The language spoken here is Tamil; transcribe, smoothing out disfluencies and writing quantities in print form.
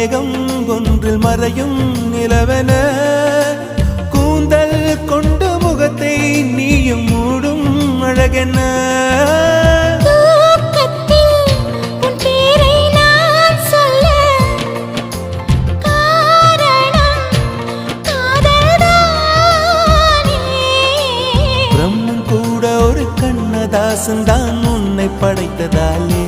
மேகம் ஒன்றில் மறையும் நிலவென கூந்தல் கொண்டு முகத்தை நீயும் மூடும் அழகென பிரம்மன் கூட ஒரு கண்ணதாசன் தான் உன்னை படைத்ததாலே